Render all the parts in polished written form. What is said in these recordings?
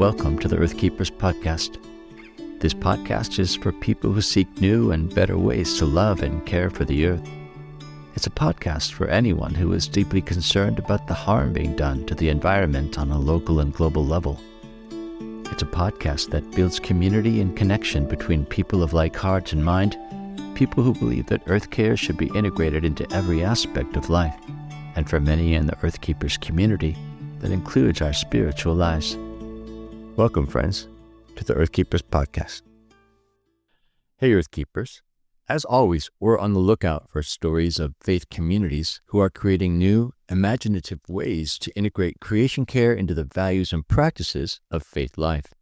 Welcome to the Earthkeepers podcast. This podcast is for people who seek new and better ways to love and care for the earth. It's a podcast for anyone who is deeply concerned about the harm being done to the environment on a local and global level. It's a podcast that builds community and connection between people of like heart and mind, people who believe that earth care should be integrated into every aspect of life, and for many in the Earthkeepers community, that includes our spiritual lives. Welcome, friends, to the Earthkeepers podcast. Hey, Earthkeepers. As always, we're on the lookout for stories of faith communities who are creating new, imaginative ways to integrate creation care into the values and practices of faith life.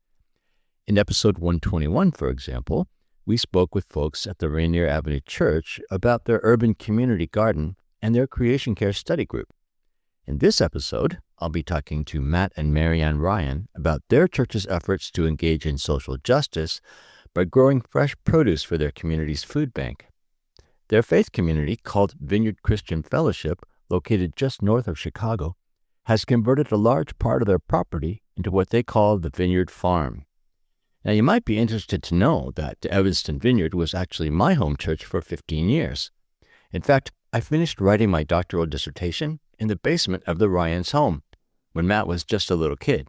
In episode 121, for example, we spoke with folks at the Rainier Avenue Church about their urban community garden and their creation care study group. In this episode, I'll be talking to Matt and Marianne Ryan about their church's efforts to engage in social justice by growing fresh produce for their community's food bank. Their faith community, called Vineyard Christian Fellowship, located just north of Chicago, has converted a large part of their property into what they call the Vineyard Farm. Now, you might be interested to know that Evanston Vineyard was actually my home church for 15 years. In fact, I finished writing my doctoral dissertation in the basement of the Ryans' home when Matt was just a little kid.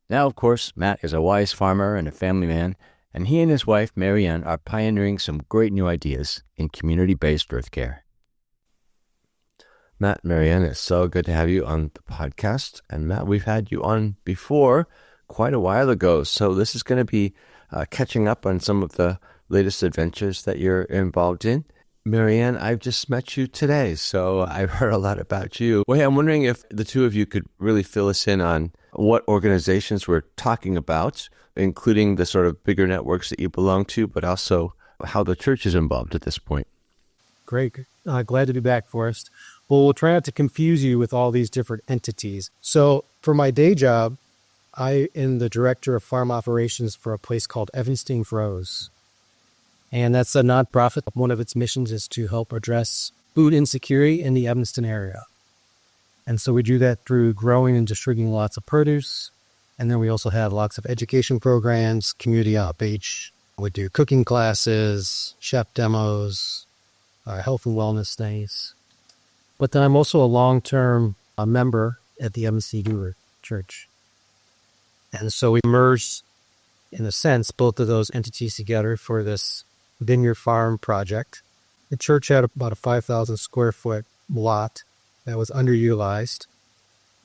Now, of course, Matt is a wise farmer and a family man, and he and his wife, Marianne, are pioneering some great new ideas in community-based earth care. Matt, Marianne, it's so good to have you on the podcast. And Matt, we've had you on before quite a while ago, so this is going to be catching up on some of the latest adventures that you're involved in. Marianne, I've just met you today, so I've heard a lot about you. Well, hey, I'm wondering if the two of you could really fill us in on what organizations we're talking about, including the sort of bigger networks that you belong to, but also how the church is involved at this point. Great. Glad to be back, Forrest. Well, we'll try not to confuse you with all these different entities. So for my day job, I am the director of farm operations for a place called Evanston Grows. And that's a nonprofit. One of its missions is to help address food insecurity in the Evanston area. And so we do that through growing and distributing lots of produce. And then we also have lots of education programs, community outreach. We do cooking classes, chef demos, health and wellness days. But then I'm also a long-term member at the Evanston Church. And so we merged, in a sense, both of those entities together for this Vineyard Farm project. The church had about a 5,000 square foot lot that was underutilized.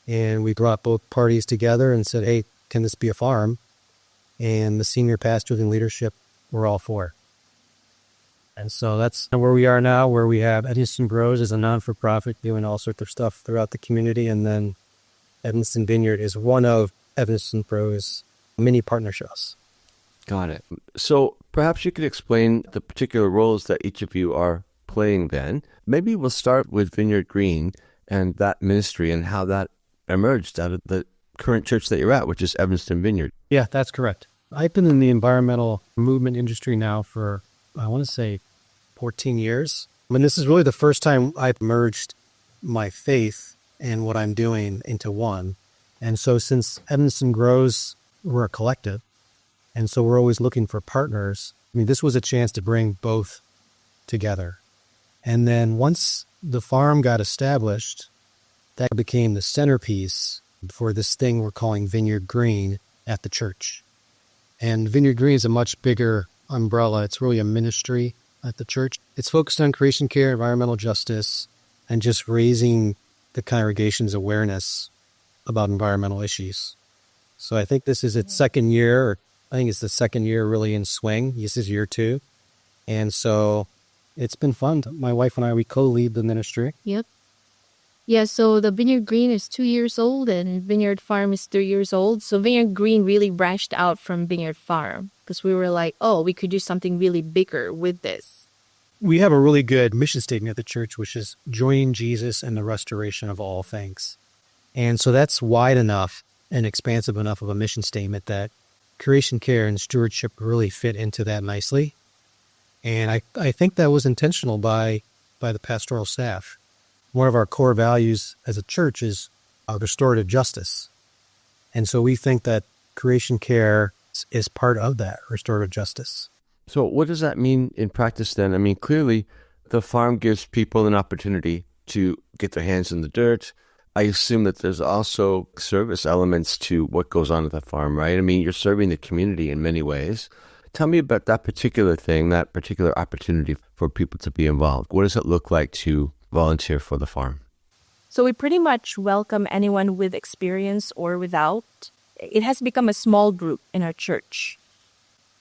And we brought both parties together and said, hey, can this be a farm? And the senior pastors and leadership were all for it. And so that's where we are now, where we have Evanston Grows as a non-for-profit doing all sorts of stuff throughout the community. And then Evanston Vineyard is one of Evanston Grows' many partnerships. Got it. So perhaps you could explain the particular roles that each of you are playing then. Maybe we'll start with Vineyard Green and that ministry and how that emerged out of the current church that you're at, which is Evanston Vineyard. Yeah, that's correct. I've been in the environmental movement industry now for, I want to say, 14 years. I mean, this is really the first time I've merged my faith and what I'm doing into one. And so since Evanston Grows, we're a collective. And so we're always looking for partners. I mean, this was a chance to bring both together. And then once the farm got established, that became the centerpiece for this thing we're calling Vineyard Green at the church. And Vineyard Green is a much bigger umbrella. It's really a ministry at the church. It's focused on creation care, environmental justice, and just raising the congregation's awareness about environmental issues. So I think this is its second year. I think it's the second year really in swing. This is year 2. And so it's been fun. My wife and I, we co-lead the ministry. Yep. Yeah, so the Vineyard Green is 2 years old and Vineyard Farm is 3 years old. So Vineyard Green really branched out from Vineyard Farm because we were like, oh, we could do something really bigger with this. We have a really good mission statement at the church, which is joining Jesus in the restoration of all things. And so that's wide enough and expansive enough of a mission statement that creation care and stewardship really fit into that nicely. And I think that was intentional by the pastoral staff. One of our core values as a church is restorative justice. And so we think that creation care is part of that restorative justice. So what does that mean in practice then? I mean, clearly the farm gives people an opportunity to get their hands in the dirt. I assume that there's also service elements to what goes on at the farm, right? I mean, you're serving the community in many ways. Tell me about that particular thing, that particular opportunity for people to be involved. What does it look like to volunteer for the farm? So we pretty much welcome anyone with experience or without. It has become a small group in our church.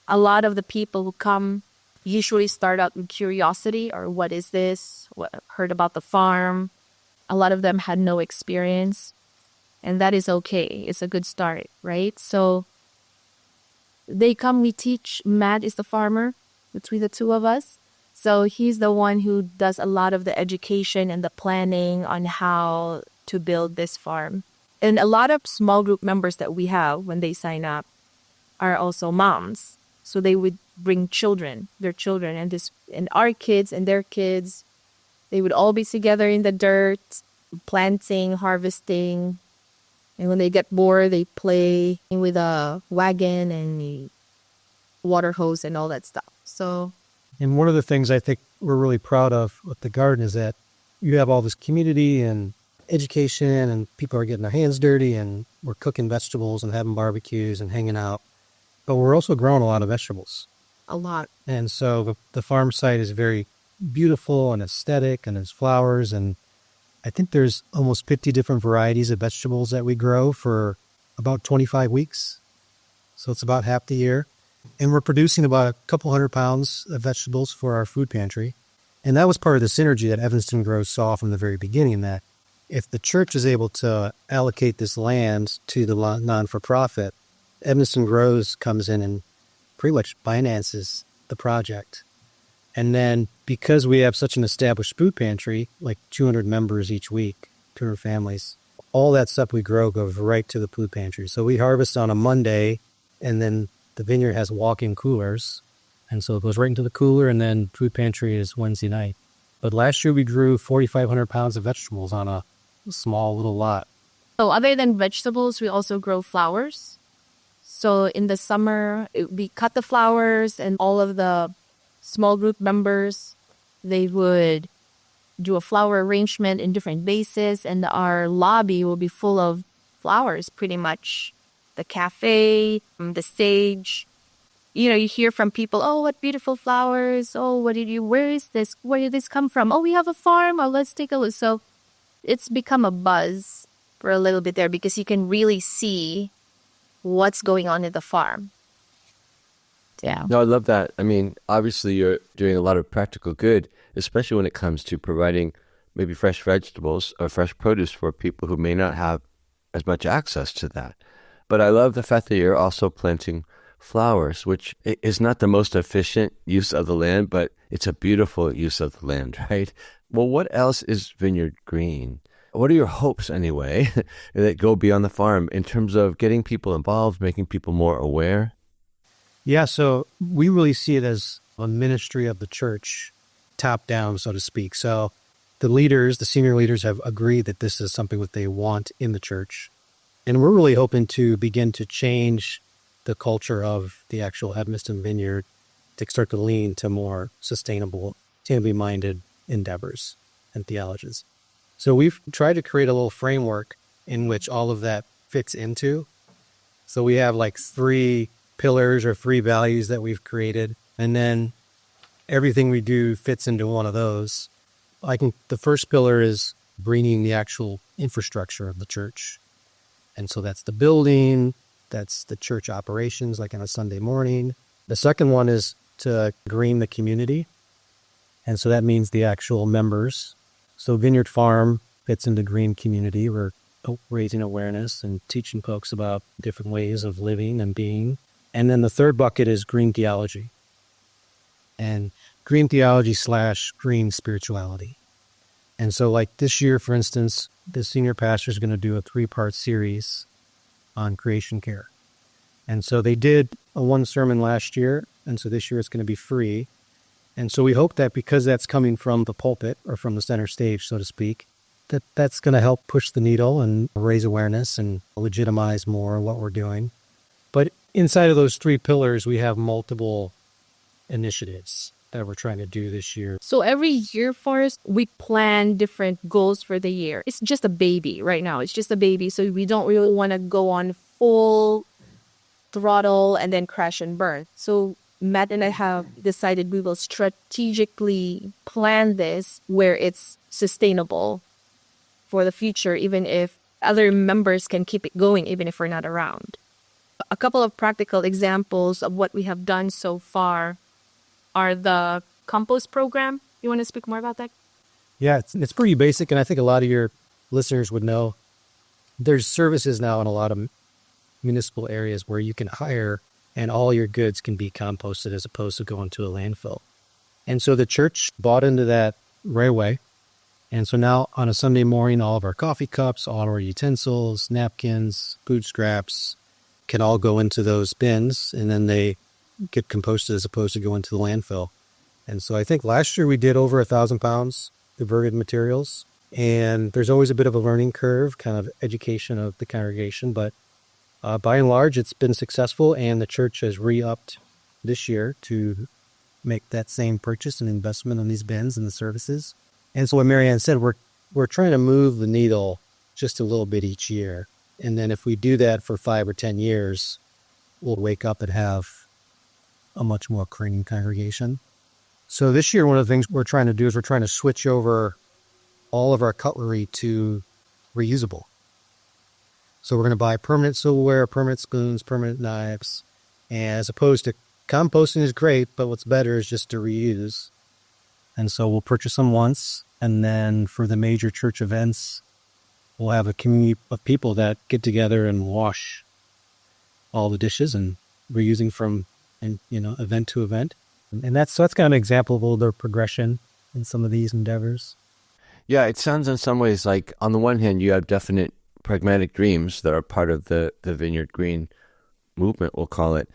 A lot of the people who come usually start out with curiosity, or what is this? Heard about the farm. A lot of them had no experience, and that is okay. It's a good start, right? So they come, we teach. Matt is the farmer between the two of us. So he's the one who does a lot of the education and the planning on how to build this farm. And a lot of small group members that we have when they sign up are also moms. So they would bring their children, and our kids and their kids. They would all be together in the dirt, planting, harvesting. And when they get bored, they play with a wagon and a water hose and all that stuff. And one of the things I think we're really proud of with the garden is that you have all this community and education, and people are getting their hands dirty, and we're cooking vegetables and having barbecues and hanging out. But we're also growing a lot of vegetables. A lot. And so the farm site is very beautiful and aesthetic, and there's flowers, and I think there's almost 50 different varieties of vegetables that we grow for about 25 weeks. So it's about half the year. And we're producing about a couple 100 pounds of vegetables for our food pantry. And that was part of the synergy that Evanston Grows saw from the very beginning, that if the church is able to allocate this land to the non-for-profit, Evanston Grows comes in and pretty much finances the project. And then because we have such an established food pantry, like 200 members each week, 200 families, all that stuff we grow goes right to the food pantry. So we harvest on a Monday, and then the vineyard has walk-in coolers. And so it goes right into the cooler, and then food pantry is Wednesday night. But last year we grew 4,500 pounds of vegetables on a small little lot. So other than vegetables, we also grow flowers. So in the summer, we cut the flowers, and all of the small group members, they would do a flower arrangement in different vases, and our lobby will be full of flowers pretty much. The cafe, the stage. You know, you hear from people, oh, what beautiful flowers. Oh, where is this? Where did this come from? Oh, we have a farm. Oh, let's take a look. So it's become a buzz for a little bit there, because you can really see what's going on at the farm. Yeah. No, I love that. I mean, obviously you're doing a lot of practical good, especially when it comes to providing maybe fresh vegetables or fresh produce for people who may not have as much access to that. But I love the fact that you're also planting flowers, which is not the most efficient use of the land, but it's a beautiful use of the land, right? Well, what else is Vineyard Green? What are your hopes, anyway, that go beyond the farm in terms of getting people involved, making people more aware? Yeah, so we really see it as a ministry of the church, top down, so to speak. So the senior leaders have agreed that this is something that they want in the church. And we're really hoping to begin to change the culture of the actual Evanston Vineyard to start to lean to more sustainable, sustainably-minded endeavors and theologies. So we've tried to create a little framework in which all of that fits into. So we have like 3 pillars or 3 values that we've created, and then everything we do fits into one of those. The first pillar is bringing the actual infrastructure of the church. And so that's the building, that's the church operations, like on a Sunday morning. The second one is to green the community. And so that means the actual members. So Vineyard Farm fits into green community. We're raising awareness and teaching folks about different ways of living and being. And then the third bucket is green theology. And green theology / green spirituality. And so like this year, for instance, the senior pastor is going to do a 3-part series on creation care. And so they did a 1 sermon last year, and so this year it's going to be free. And so we hope that because that's coming from the pulpit, or from the center stage, so to speak, that's going to help push the needle and raise awareness and legitimize more what we're doing. But inside of those 3 pillars, we have multiple initiatives that we're trying to do this year. So every year, Forrest, we plan different goals for the year. It's just a baby right now. It's just a baby. So we don't really want to go on full throttle and then crash and burn. So Matt and I have decided we will strategically plan this where it's sustainable for the future, even if other members can keep it going, even if we're not around. A couple of practical examples of what we have done so far are the compost program. You want to speak more about that? Yeah, it's pretty basic, and I think a lot of your listeners would know. There's services now in a lot of municipal areas where you can hire and all your goods can be composted as opposed to going to a landfill. And so the church bought into that right away. And so now on a Sunday morning, all of our coffee cups, all our utensils, napkins, food scraps can all go into those bins, and then they get composted as opposed to going to the landfill. And so I think last year we did over 1,000 pounds diverted materials. And there's always a bit of a learning curve, kind of education of the congregation. But by and large, it's been successful, and the church has re-upped this year to make that same purchase and investment on these bins and the services. And so what Marianne said, we're trying to move the needle just a little bit each year. And then if we do that for 5 or 10 years, we'll wake up and have a much more clean congregation. So this year, one of the things we're trying to do is we're trying to switch over all of our cutlery to reusable. So we're going to buy permanent silverware, permanent spoons, permanent knives, and as opposed to composting is great, but what's better is just to reuse. And so we'll purchase them once, and then for the major church events, we'll have a community of people that get together and wash all the dishes and reusing from event to event. And that's kind of an example of older progression in some of these endeavors. Yeah, it sounds in some ways like on the one hand, you have definite pragmatic dreams that are part of the Vineyard Green movement, we'll call it.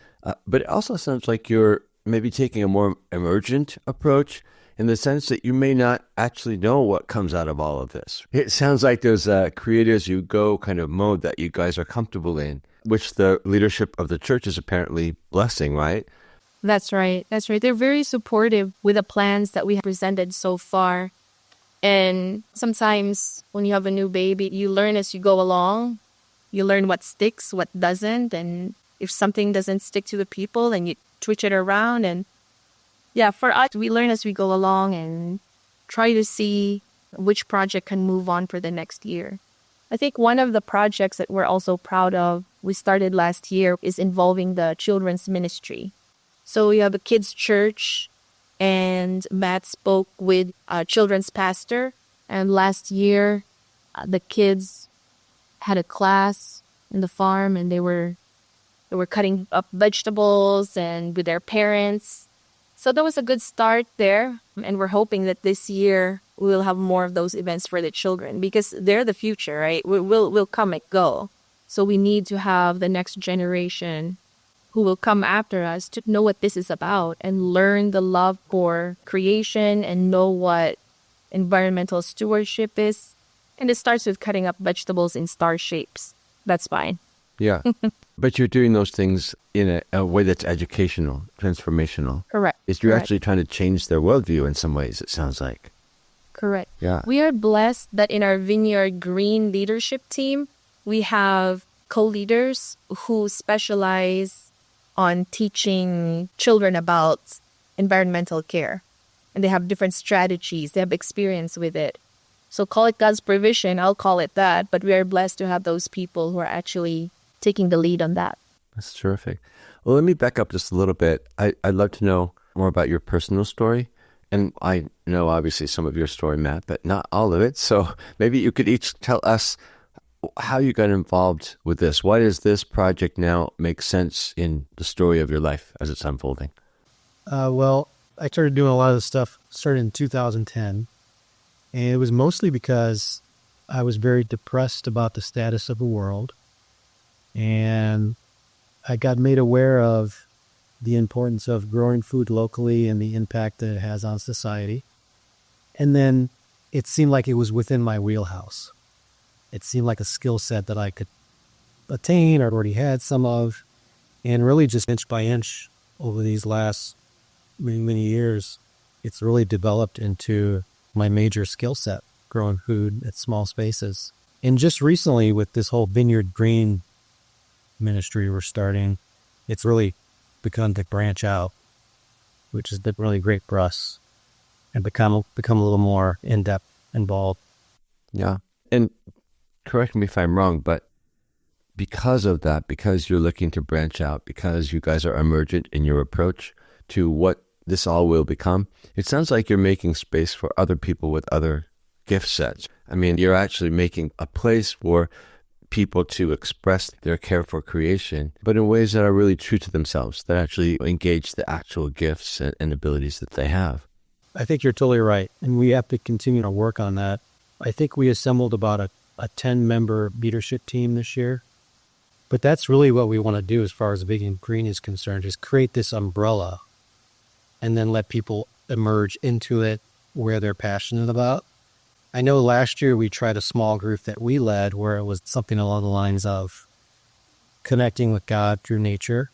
But it also sounds like you're maybe taking a more emergent approach in the sense that you may not actually know what comes out of all of this. It sounds like there's a create-as-you-go kind of mode that you guys are comfortable in, which the leadership of the church is apparently blessing, right? That's right. That's right. They're very supportive with the plans that we have presented so far. And sometimes when you have a new baby, you learn as you go along. You learn what sticks, what doesn't. And if something doesn't stick to the people, then you switch it around. And yeah, for us, we learn as we go along and try to see which project can move on for the next year. I think one of the projects that we're also proud of, we started last year, is involving the children's ministry. So we have a kids' church, and Matt spoke with a children's pastor. And last year, the kids had a class in the farm, and they were cutting up vegetables and with their parents. So that was a good start there. And we're hoping that this year we will have more of those events for the children, because they're the future, right? We'll come and go. So we need to have the next generation who will come after us to know what this is about and learn the love for creation and know what environmental stewardship is. And it starts with cutting up vegetables in star shapes. That's fine. Yeah. But you're doing those things in a way that's educational, transformational. Correct. You're actually trying to change their worldview in some ways, it sounds like. Correct. Yeah. We are blessed that in our Vineyard Green leadership team, we have co-leaders who specialize on teaching children about environmental care. And they have different strategies. They have experience with it. So call it God's provision. I'll call it that. But we are blessed to have those people who are actually taking the lead on that. That's terrific. Well, let me back up just a little bit. I'd love to know more about your personal story. And I know, obviously, some of your story, Matt, but not all of it. So maybe you could each tell us how you got involved with this. Why does this project now make sense in the story of your life as it's unfolding? Well, I started doing a lot of this stuff, started in 2010. And it was mostly because I was very depressed about the status of the world. And I got made aware of the importance of growing food locally and the impact that it has on society. And then it seemed like it was within my wheelhouse. It seemed like a skill set that I could attain or already had some of. And really just inch by inch over these last many, many years, it's really developed into my major skill set, growing food at small spaces. And just recently with this whole Vineyard Green ministry we're starting, it's really begun to branch out, which has been really great for us, and become a little more in-depth, involved. Yeah. And correct me if I'm wrong, but because of that, because you're looking to branch out, because you guys are emergent in your approach to what this all will become, it sounds like you're making space for other people with other gift sets. I mean, you're actually making a place for people to express their care for creation, but in ways that are really true to themselves, that actually engage the actual gifts and abilities that they have. I think you're totally right, and we have to continue to work on that. I think we assembled about a 10-member leadership team this year. But that's really what we want to do as far as Vineyard Green is concerned, is create this umbrella and then let people emerge into it where they're passionate about. I know last year we tried a small group that we led where it was something along the lines of connecting with God through nature.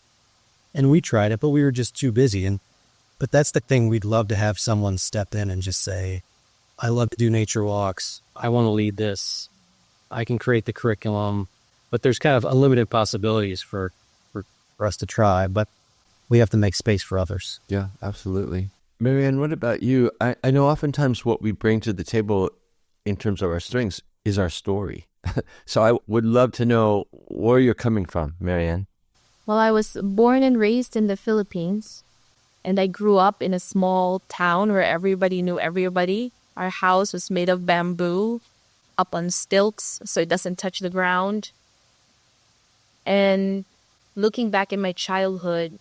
And we tried it, but we were just too busy. But that's the thing, we'd love to have someone step in and just say, I love to do nature walks. I want to lead this. I can create the curriculum. But there's kind of unlimited possibilities for us to try, but we have to make space for others. Yeah, absolutely. Marianne, what about you? I know oftentimes what we bring to the table in terms of our strengths is our story. So I would love to know where you're coming from, Marianne. Well, I was born and raised in the Philippines, and I grew up in a small town where everybody knew everybody. Our house was made of bamboo, up on stilts, so it doesn't touch the ground. And looking back in my childhood,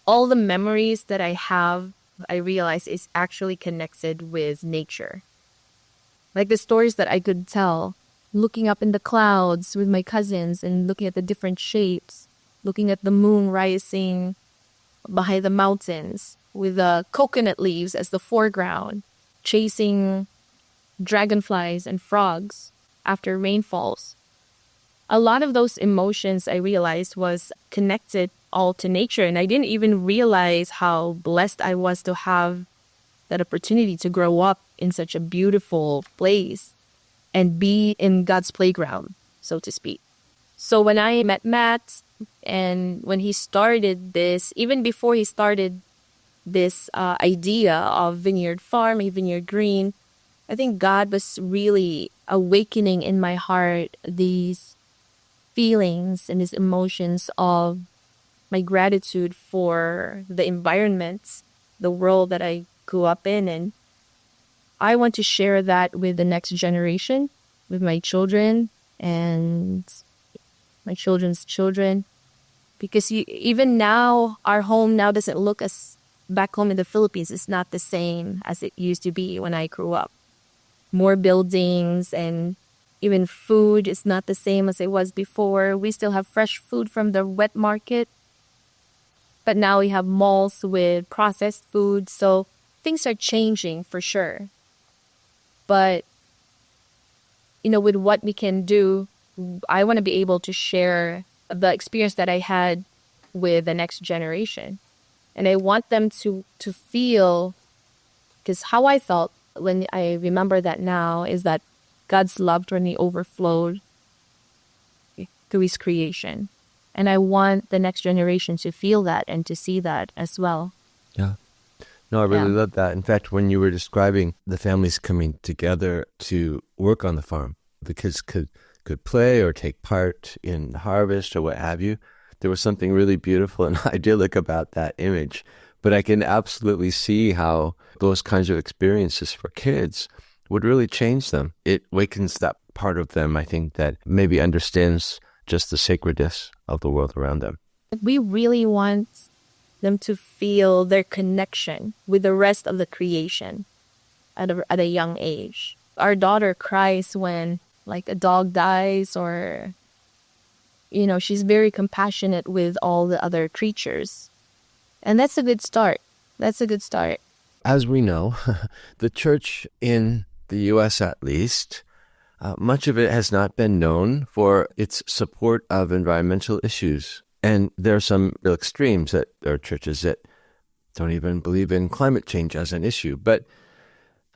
all the memories that I have, I realize is actually connected with nature. Like the stories that I could tell, looking up in the clouds with my cousins and looking at the different shapes, looking at the moon rising behind the mountains with the coconut leaves as the foreground, chasing dragonflies and frogs after rainfalls. A lot of those emotions I realized was connected all to nature, and I didn't even realize how blessed I was to have that opportunity to grow up in such a beautiful place and be in God's playground, so to speak. So when I met Matt, and when he started this, even before he started this idea of Vineyard Farm, a Vineyard Green, I think God was really awakening in my heart these feelings and these emotions of my gratitude for the environment, the world that I grew up in. And I want to share that with the next generation, with my children and my children's children. Because even now, our home now doesn't look as back home in the Philippines. It's not the same as it used to be when I grew up. More buildings, and even food is not the same as it was before. We still have fresh food from the wet market, but now we have malls with processed food. So things are changing for sure. But, with what we can do, I want to be able to share the experience that I had with the next generation. And I want them to feel, because how I felt when I remember that now is that God's love for me overflowed through his creation. And I want the next generation to feel that and to see that as well. Yeah. No, I really love that. In fact, when you were describing the families coming together to work on the farm, the kids could play or take part in harvest or what have you, there was something really beautiful and idyllic about that image. But I can absolutely see how those kinds of experiences for kids would really change them. It wakens that part of them, I think, that maybe understands just the sacredness of the world around them. We really want them to feel their connection with the rest of the creation at a young age. Our daughter cries when like a dog dies, or she's very compassionate with all the other creatures. And that's a good start. As we know, the church in the U.S. at least, much of it has not been known for its support of environmental issues. And there are some real extremes that there are churches that don't even believe in climate change as an issue. But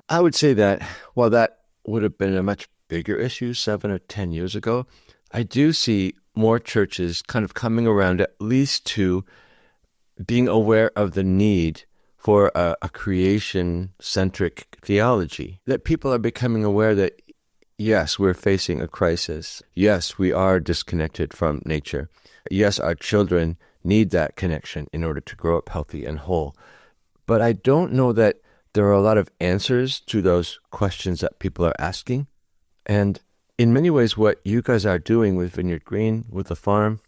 I would say that while that would have been a much bigger issue 7 or 10 years ago, I do see more churches kind of coming around at least to being aware of the need for a creation-centric theology, that people are becoming aware that, yes, we're facing a crisis. Yes, we are disconnected from nature. Yes, our children need that connection in order to grow up healthy and whole. But I don't know that there are a lot of answers to those questions that people are asking. And in many ways, what you guys are doing with Vineyard Green, with the farm,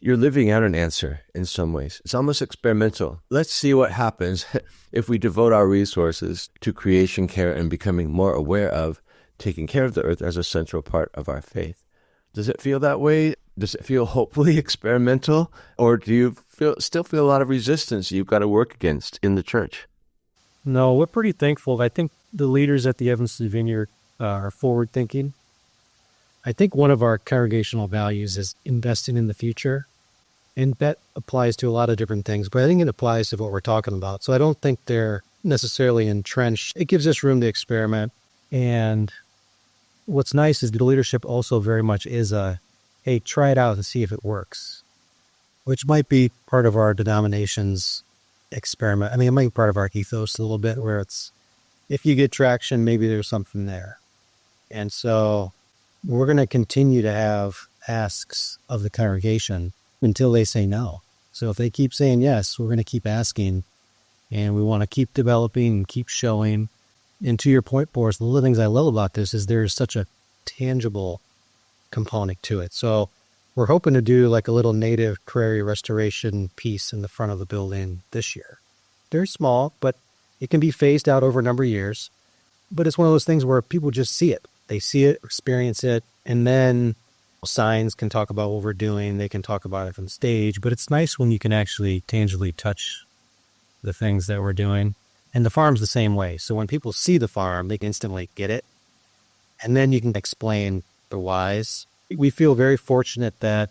you're living out an answer in some ways. It's almost experimental. Let's see what happens if we devote our resources to creation care and becoming more aware of taking care of the earth as a central part of our faith. Does it feel that way? Does it feel hopefully experimental? Or do you still feel a lot of resistance you've got to work against in the church? No, we're pretty thankful. I think the leaders at the Evanston Vineyard are forward-thinking. I think one of our congregational values is investing in the future. And that applies to a lot of different things, but I think it applies to what we're talking about. So I don't think they're necessarily entrenched. It gives us room to experiment. And what's nice is the leadership also very much is hey, try it out and see if it works, which might be part of our denomination's experiment. I mean, it might be part of our ethos a little bit, where it's, if you get traction, maybe there's something there. And so we're going to continue to have asks of the congregation until they say no. So if they keep saying yes, we're going to keep asking, and we want to keep developing and keep showing. And to your point, Forrest, one of the things I love about this is there's such a tangible component to it. So we're hoping to do like a little native prairie restoration piece in the front of the building this year. They're small, but it can be phased out over a number of years. But it's one of those things where people just see it. They see it, experience it, and then signs can talk about what we're doing. They can talk about it from the stage, but it's nice when you can actually tangibly touch the things that we're doing. And the farm's the same way. So when people see the farm, they can instantly get it. And then you can explain the whys. We feel very fortunate that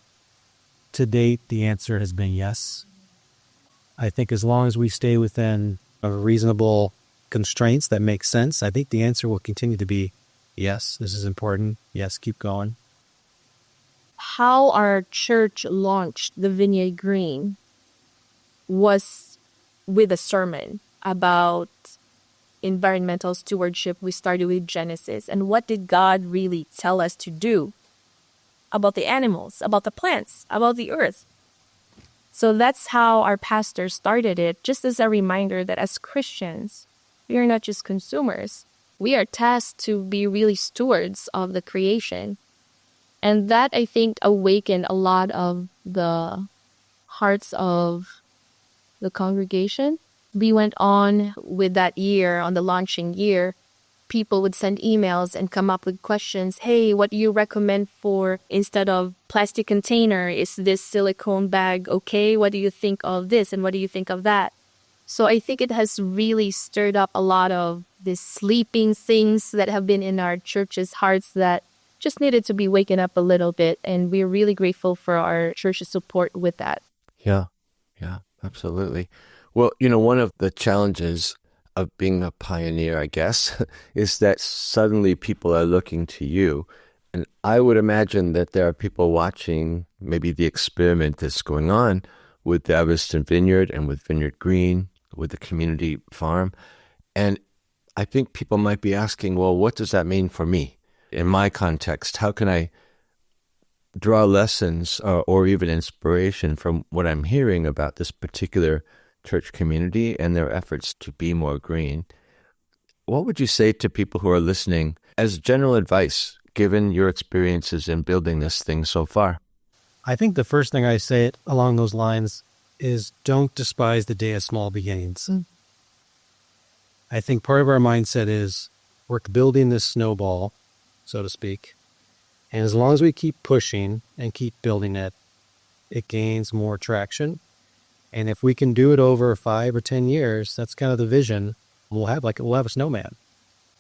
to date, the answer has been yes. I think as long as we stay within a reasonable constraints that make sense, I think the answer will continue to be yes, this is important. Yes, keep going. How our church launched the Vineyard Green was with a sermon about environmental stewardship. We started with Genesis. And what did God really tell us to do about the animals, about the plants, about the earth? So that's how our pastor started it, just as a reminder that as Christians, we are not just consumers. We are tasked to be really stewards of the creation. And that, I think, awakened a lot of the hearts of the congregation. We went on with that year, on the launching year. People would send emails and come up with questions. Hey, what do you recommend for instead of plastic container? Is this silicone bag okay? What do you think of this? And what do you think of that? So I think it has really stirred up a lot of these sleeping things that have been in our church's hearts that just needed to be waken up a little bit. And we're really grateful for our church's support with that. Yeah, absolutely. Well, one of the challenges of being a pioneer, I guess, is that suddenly people are looking to you. And I would imagine that there are people watching maybe the experiment that's going on with the Evanston Vineyard and with Vineyard Green, with the community farm. And I think people might be asking, well, what does that mean for me? In my context, how can I draw lessons or even inspiration from what I'm hearing about this particular church community and their efforts to be more green? What would you say to people who are listening as general advice, given your experiences in building this thing so far? I think the first thing I say along those lines is don't despise the day of small beginnings. I think part of our mindset is we're building this snowball, so to speak. And as long as we keep pushing and keep building it, it gains more traction. And if we can do it over 5 or 10 years, that's kind of the vision. We'll have a snowman.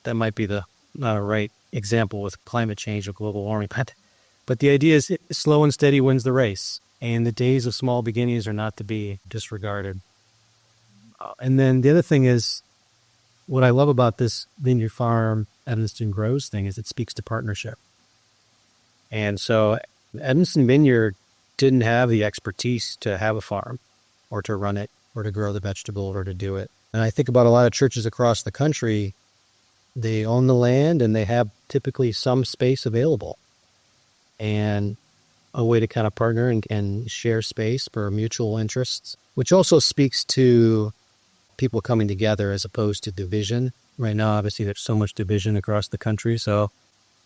That might be not a right example with climate change or global warming, but the idea is slow and steady wins the race. And the days of small beginnings are not to be disregarded. And then the other thing is, what I love about this Vineyard Farm, Evanston Grows thing is it speaks to partnership. And so Evanston Vineyard didn't have the expertise to have a farm or to run it or to grow the vegetable or to do it. And I think about a lot of churches across the country, they own the land and they have typically some space available and a way to kind of partner and share space for mutual interests, which also speaks to people coming together as opposed to division. Right now, obviously, there's so much division across the country. So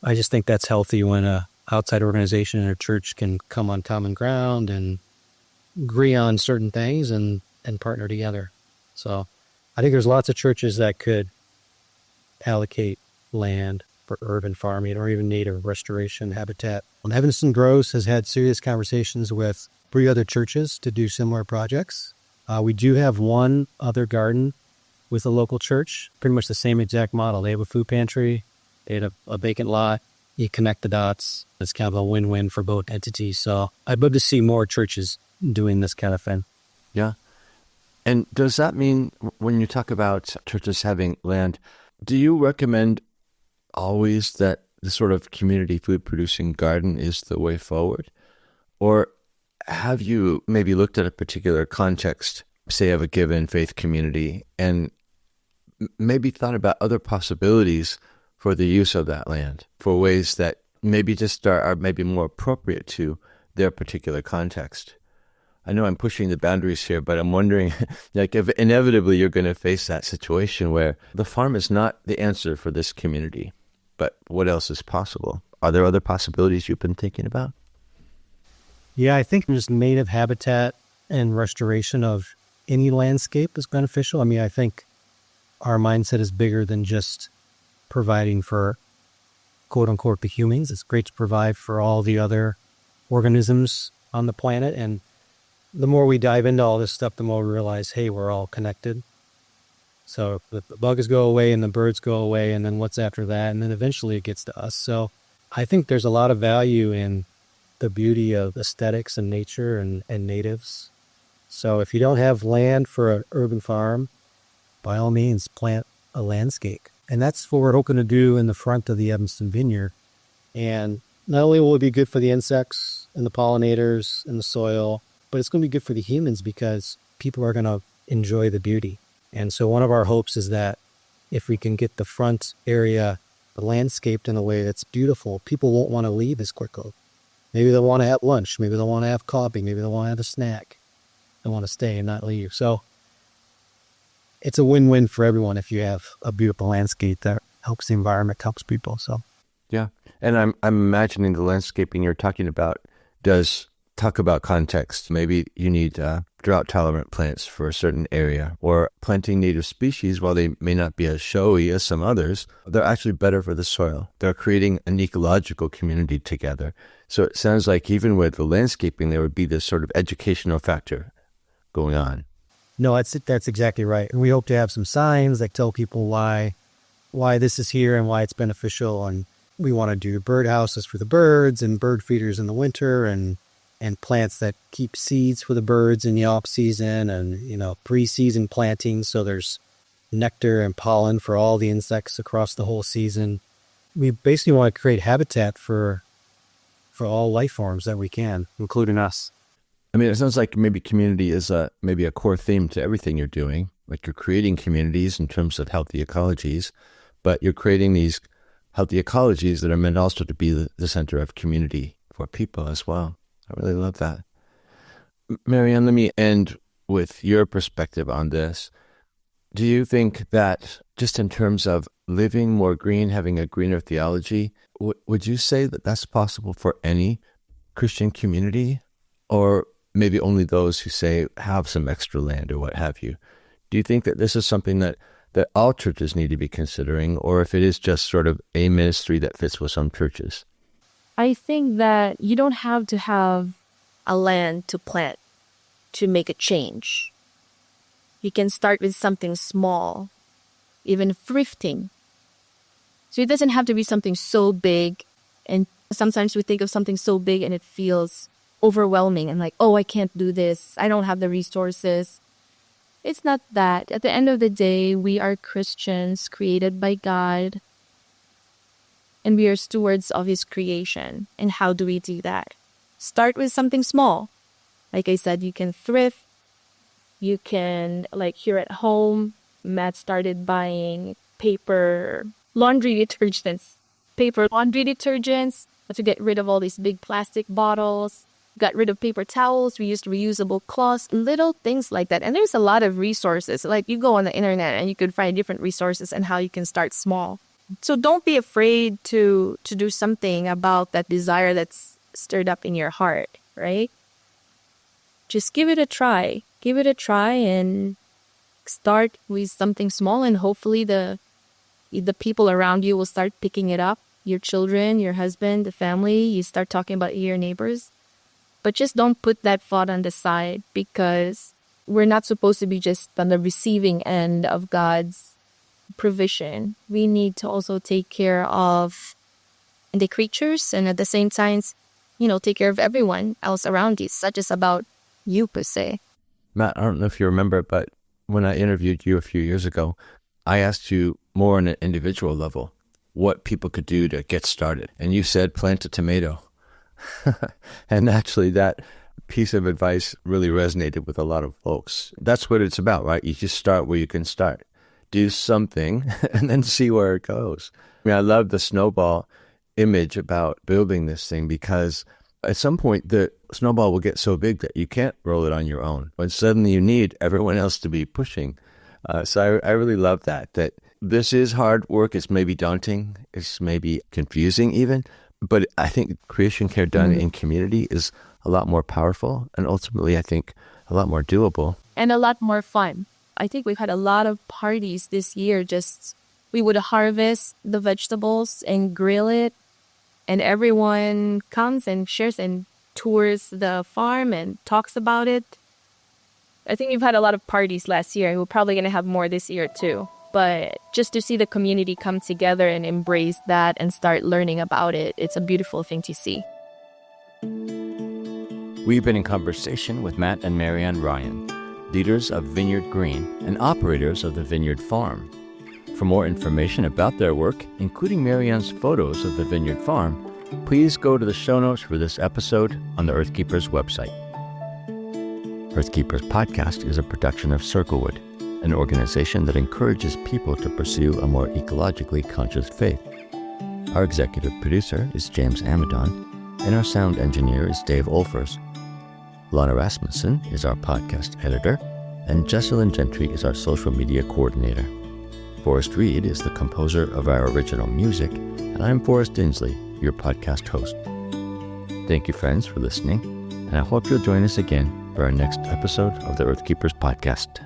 I just think that's healthy when a outside organization or church can come on common ground and agree on certain things and partner together. So I think there's lots of churches that could allocate land for urban farming or even native restoration habitat. And Evanston Grows has had serious conversations with 3 other churches to do similar projects. We do have one other garden with a local church, pretty much the same exact model. They have a food pantry, they have a vacant lot, you connect the dots. It's kind of a win-win for both entities. So I'd love to see more churches doing this kind of thing. Yeah. And does that mean when you talk about churches having land, do you recommend always that the sort of community food producing garden is the way forward? Or have you maybe looked at a particular context, say of a given faith community, and maybe thought about other possibilities for the use of that land, for ways that maybe just are maybe more appropriate to their particular context? I know I'm pushing the boundaries here, but I'm wondering, like, if inevitably you're going to face that situation where the farm is not the answer for this community, but what else is possible? Are there other possibilities you've been thinking about? Yeah, I think just native habitat and restoration of any landscape is beneficial. I mean, I think our mindset is bigger than just providing for, quote unquote, the humans. It's great to provide for all the other organisms on the planet. And the more we dive into all this stuff, the more we realize, hey, we're all connected. So the bugs go away and the birds go away, and then what's after that? And then eventually it gets to us. So I think there's a lot of value in the beauty of aesthetics and nature and natives. So if you don't have land for an urban farm, by all means, plant a landscape. And that's what we're hoping to do in the front of the Evanston Vineyard. And not only will it be good for the insects and the pollinators and the soil, but it's going to be good for the humans because people are going to enjoy the beauty. And so one of our hopes is that if we can get the front area landscaped in a way that's beautiful, people won't want to leave as quickly. Maybe they'll want to have lunch. Maybe they'll want to have coffee. Maybe they'll want to have a snack. They want to stay and not leave. So it's a win-win for everyone if you have a beautiful landscape that helps the environment, helps people. So yeah. And I'm imagining the landscaping you're talking about does talk about context. Maybe you need drought-tolerant plants for a certain area, or planting native species, while they may not be as showy as some others, they're actually better for the soil. They're creating an ecological community together. So it sounds like even with the landscaping, there would be this sort of educational factor going on. No, that's exactly right. And we hope to have some signs that tell people why this is here and why it's beneficial. And we want to do bird houses for the birds and bird feeders in the winter and plants that keep seeds for the birds in the off season and, pre-season plantings. So there's nectar and pollen for all the insects across the whole season. We basically want to create habitat for all life forms that we can, including us. I mean, it sounds like maybe community is maybe a core theme to everything you're doing. Like you're creating communities in terms of healthy ecologies, but you're creating these healthy ecologies that are meant also to be the center of community for people as well. I really love that. Marianne, let me end with your perspective on this. Do you think that just in terms of living more green, having a greener theology, would you say that that's possible for any Christian community, or maybe only those who say have some extra land or what have you? Do you think that this is something that all churches need to be considering, or if it is just sort of a ministry that fits with some churches? I think that you don't have to have a land to plant to make a change. You can start with something small, even thrifting. So it doesn't have to be something so big. And sometimes we think of something so big and it feels overwhelming and like, oh, I can't do this. I don't have the resources. It's not that. At the end of the day, we are Christians created by God, and we are stewards of His creation. And how do we do that? Start with something small. Like I said, you can thrift. You can, like here at home, Matt started buying paper laundry detergents to get rid of all these big plastic bottles. Got rid of paper towels. We used reusable cloths, little things like that. And there's a lot of resources. Like you go on the internet and you could find different resources and how you can start small. So don't be afraid to do something about that desire that's stirred up in your heart, right? Just give it a try. Give it a try and start with something small, and hopefully the people around you will start picking it up. Your children, your husband, the family, you start talking about your neighbors. But just don't put that thought on the side, because we're not supposed to be just on the receiving end of God's provision. We need to also take care of the creatures and at the same time, take care of everyone else around you. It's not just about you per se. Matt, I don't know if you remember, but when I interviewed you a few years ago, I asked you more on an individual level what people could do to get started. And you said plant a tomato. And actually that piece of advice really resonated with a lot of folks. That's what it's about, right? You just start where you can start. Do something and then see where it goes. I love the snowball image about building this thing, because at some point the snowball will get so big that you can't roll it on your own. When suddenly you need everyone else to be pushing. So I really love that this is hard work. It's maybe daunting. It's maybe confusing even. But I think creation care done in community is a lot more powerful and ultimately, I think, a lot more doable. And a lot more fun. I think we've had a lot of parties this year. We would harvest the vegetables and grill it. And everyone comes and shares and tours the farm and talks about it. I think we've had a lot of parties last year. We're probably going to have more this year too. But just to see the community come together and embrace that and start learning about it, it's a beautiful thing to see. We've been in conversation with Matt and Marianne Ryan, leaders of Vineyard Green and operators of the Vineyard Farm. For more information about their work, including Marianne's photos of the Vineyard Farm, please go to the show notes for this episode on the Earthkeepers website. Earthkeepers podcast is a production of Circlewood, an organization that encourages people to pursue a more ecologically conscious faith. Our executive producer is James Amadon, and our sound engineer is Dave Olfers. Lana Rasmussen is our podcast editor, and Jesselyn Gentry is our social media coordinator. Forrest Reed is the composer of our original music, and I'm Forrest Dinsley, your podcast host. Thank you, friends, for listening, and I hope you'll join us again for our next episode of the Earthkeepers podcast.